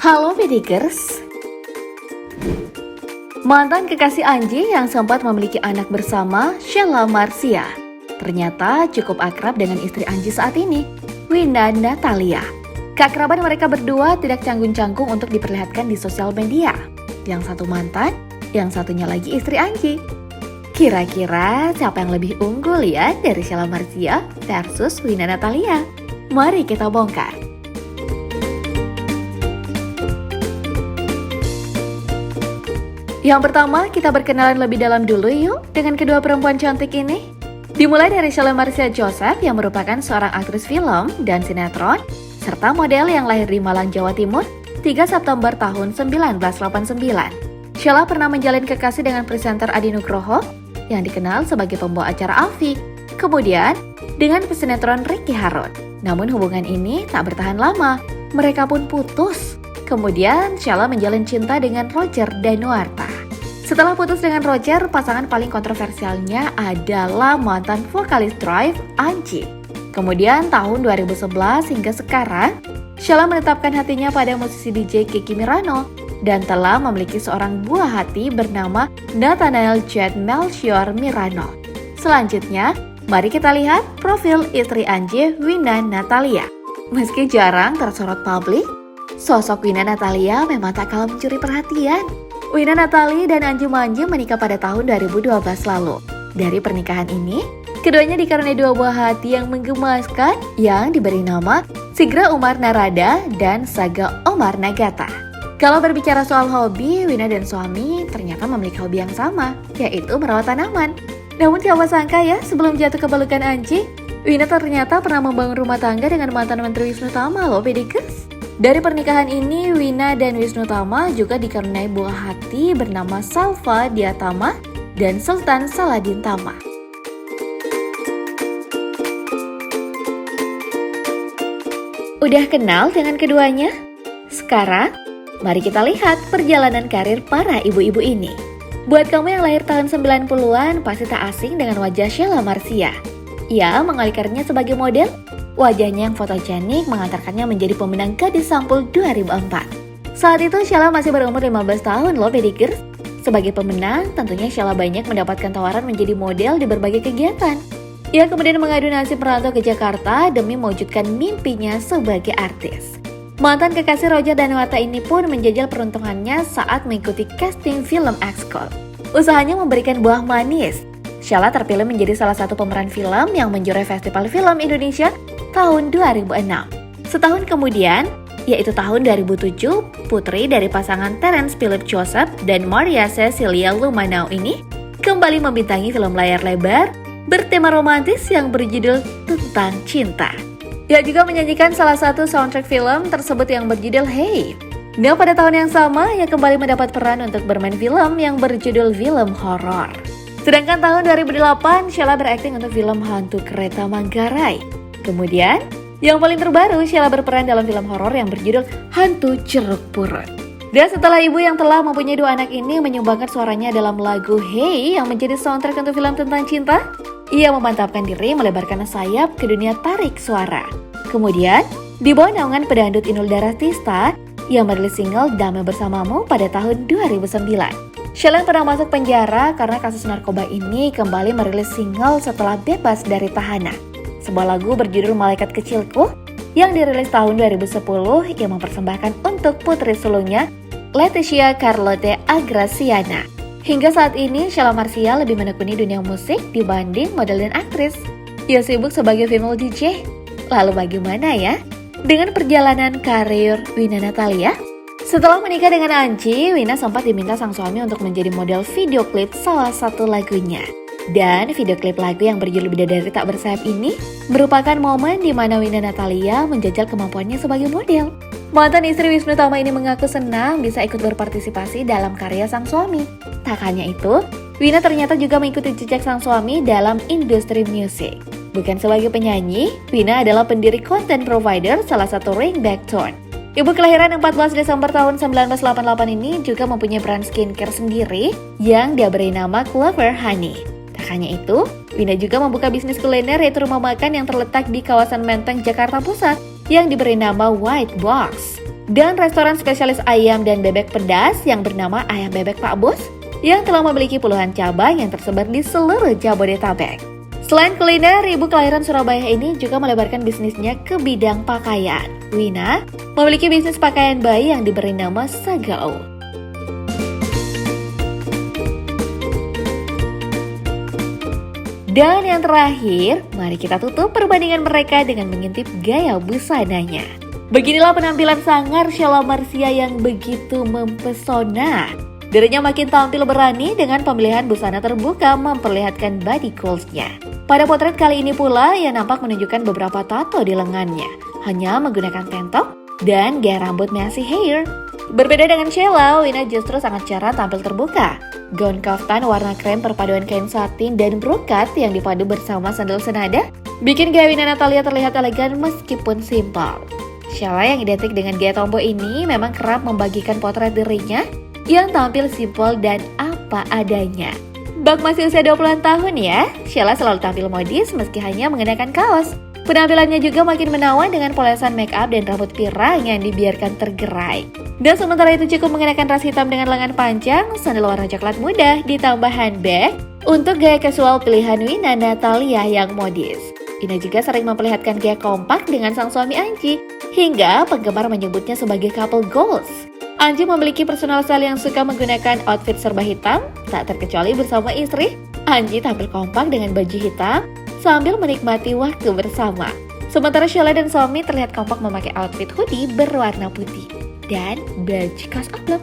Halo Pedikers. Mantan kekasih Anji yang sempat memiliki anak bersama, Sheila Marcia, ternyata cukup akrab dengan istri Anji saat ini, Wina Natalia. Keakraban mereka berdua tidak canggung-canggung untuk diperlihatkan di sosial media. Yang satu mantan, yang satunya lagi istri Anji. Kira-kira siapa yang lebih unggul ya dari Sheila Marcia versus Wina Natalia? Mari kita bongkar. Yang pertama, kita berkenalan lebih dalam dulu yuk dengan kedua perempuan cantik ini. Dimulai dari Sheila Marcia Joseph yang merupakan seorang aktris film dan sinetron, serta model yang lahir di Malang, Jawa Timur, 3 September tahun 1989. Sheila pernah menjalin kekasih dengan presenter Adi Nugroho yang dikenal sebagai pembawa acara Alfie, kemudian dengan pesinetron Ricky Harun. Namun hubungan ini tak bertahan lama, mereka pun putus. Kemudian Sheila menjalin cinta dengan Roger Danuarta. Setelah putus dengan Roger, pasangan paling kontroversialnya adalah mantan vokalis Drive, Anji. Kemudian tahun 2011 hingga sekarang, Sheila menetapkan hatinya pada musisi DJ Kiki Mirano dan telah memiliki seorang buah hati bernama Nathanael Jet Melchior Mirano. Selanjutnya, mari kita lihat profil istri Anji, Wina Natalia. Meski jarang tersorot publik, sosok Wina Natalia memang tak kalah mencuri perhatian. Wina Natalia dan Anji Manji menikah pada tahun 2012 lalu. Dari pernikahan ini, keduanya dikaruniai dua buah hati yang menggemaskan yang diberi nama Sigra Umar Narada dan Saga Omar Nagata. Kalau berbicara soal hobi, Wina dan suami ternyata memiliki hobi yang sama, yaitu merawat tanaman. Namun siapa sangka ya, sebelum jatuh ke pelukan Anji, Wina ternyata pernah membangun rumah tangga dengan mantan Menteri Wisnu Tama loh Pedikers. Dari pernikahan ini, Wina dan Wisnu Tama juga dikaruniai buah hati bernama Salva Diatama dan Sultan Saladin Tama. Udah kenal dengan keduanya? Sekarang, mari kita lihat perjalanan karir para ibu-ibu ini. Buat kamu yang lahir tahun 90-an, pasti tak asing dengan wajah Sheila Marcia. Ia mengawali karirnya sebagai model. Wajahnya yang fotogenik mengantarkannya menjadi pemenang Gadis Sampul 2004. Saat itu Sheila masih berumur 15 tahun loh Pedikers. Sebagai pemenang, tentunya Sheila banyak mendapatkan tawaran menjadi model di berbagai kegiatan. Ia kemudian mengadu nasib merantau ke Jakarta demi mewujudkan mimpinya sebagai artis. Mantan kekasih Roger Danuarta ini pun menjajal peruntungannya saat mengikuti casting film X-Code. Usahanya memberikan buah manis. Sheila terpilih menjadi salah satu pemeran film yang menjuarai Festival Film Indonesia tahun 2006. Setahun kemudian, yaitu tahun 2007, putri dari pasangan Terence Philip Joseph dan Maria Cecilia Lumanau ini kembali membintangi film layar lebar bertema romantis yang berjudul Tentang Cinta. Ia juga menyanyikan salah satu soundtrack film tersebut yang berjudul Hey. Nah, pada tahun yang sama, ia kembali mendapat peran untuk bermain film yang berjudul film horor. Sedangkan tahun 2008, Sheila berakting untuk film Hantu Kereta Manggarai. Kemudian, yang paling terbaru, Sheila berperan dalam film horor yang berjudul Hantu Jeruk Purut. Dan setelah ibu yang telah mempunyai dua anak ini menyumbangkan suaranya dalam lagu Hey yang menjadi soundtrack untuk film tentang cinta, ia memantapkan diri melebarkan sayap ke dunia tarik suara. Kemudian, di bawah naungan pedangdut Inul Daratista, ia merilis single Damai Bersamamu pada tahun 2009. Sheila pernah masuk penjara karena kasus narkoba ini kembali merilis single setelah bebas dari tahanan. Sebuah lagu berjudul Malaikat Kecilku yang dirilis tahun 2010 yang mempersembahkan untuk putri sulungnya Leticia Carlotte Agraciana. Hingga saat ini Sheila Marcia lebih menekuni dunia musik dibanding model dan aktris. Ia sibuk sebagai female DJ. Lalu bagaimana ya dengan perjalanan karir Wina Natalia? Setelah menikah dengan Anji, Wina sempat diminta sang suami untuk menjadi model video klip salah satu lagunya. Dan video klip lagu yang berjudul Bidadari Tak Bersayap ini merupakan momen di mana Wina Natalia menjajal kemampuannya sebagai model. Mantan istri Wisnu Tama ini mengaku senang bisa ikut berpartisipasi dalam karya sang suami. Tak hanya itu, Wina ternyata juga mengikuti jejak sang suami dalam industri musik. Bukan sebagai penyanyi, Wina adalah pendiri content provider salah satu Ringback Tone. Ibu kelahiran 14 Desember tahun 1988 ini juga mempunyai brand skincare sendiri yang dia beri nama Clover Honey. Tak hanya itu, Wina juga membuka bisnis kuliner yaitu rumah makan yang terletak di kawasan Menteng, Jakarta Pusat yang diberi nama White Box. Dan restoran spesialis ayam dan bebek pedas yang bernama Ayam Bebek Pak Bos yang telah memiliki puluhan cabang yang tersebar di seluruh Jabodetabek. Selain kuliner, ibu kelahiran Surabaya ini juga melebarkan bisnisnya ke bidang pakaian. Wina memiliki bisnis pakaian bayi yang diberi nama Sagao. Dan yang terakhir, mari kita tutup perbandingan mereka dengan mengintip gaya busananya. Beginilah penampilan sangar Sheila Marcia yang begitu mempesona. Dirinya makin tampil berani dengan pemilihan busana terbuka memperlihatkan body goals-nya. Pada potret kali ini pula, ia nampak menunjukkan beberapa tato di lengannya, hanya menggunakan tank top dan gaya rambut messy hair. Berbeda dengan Sheila, Wina justru sangat cerah tampil terbuka. Gaun kaftan warna krem perpaduan kain satin dan brokat yang dipadu bersama sandal senada bikin gaya Wina Natalia terlihat elegan meskipun simpel. Sheila yang identik dengan gaya tomboy ini memang kerap membagikan potret dirinya yang tampil simpel dan apa adanya. Bak masih usia 20-an tahun ya, Sheila selalu tampil modis meski hanya mengenakan kaos. Penampilannya juga makin menawan dengan polesan make up dan rambut pirang yang dibiarkan tergerai. Dan sementara itu cukup mengenakan ras hitam dengan lengan panjang, sandal warna coklat muda, ditambah handbag untuk gaya casual pilihan Wina Natalia yang modis. Wina juga sering memperlihatkan gaya kompak dengan sang suami Anji, hingga penggemar menyebutnya sebagai couple goals. Anji memiliki personal style yang suka menggunakan outfit serba hitam, tak terkecuali bersama istri. Anji tampil kompak dengan baju hitam sambil menikmati waktu bersama. Sementara Sheila dan suami terlihat kompak memakai outfit hoodie berwarna putih dan baju kaos amplop.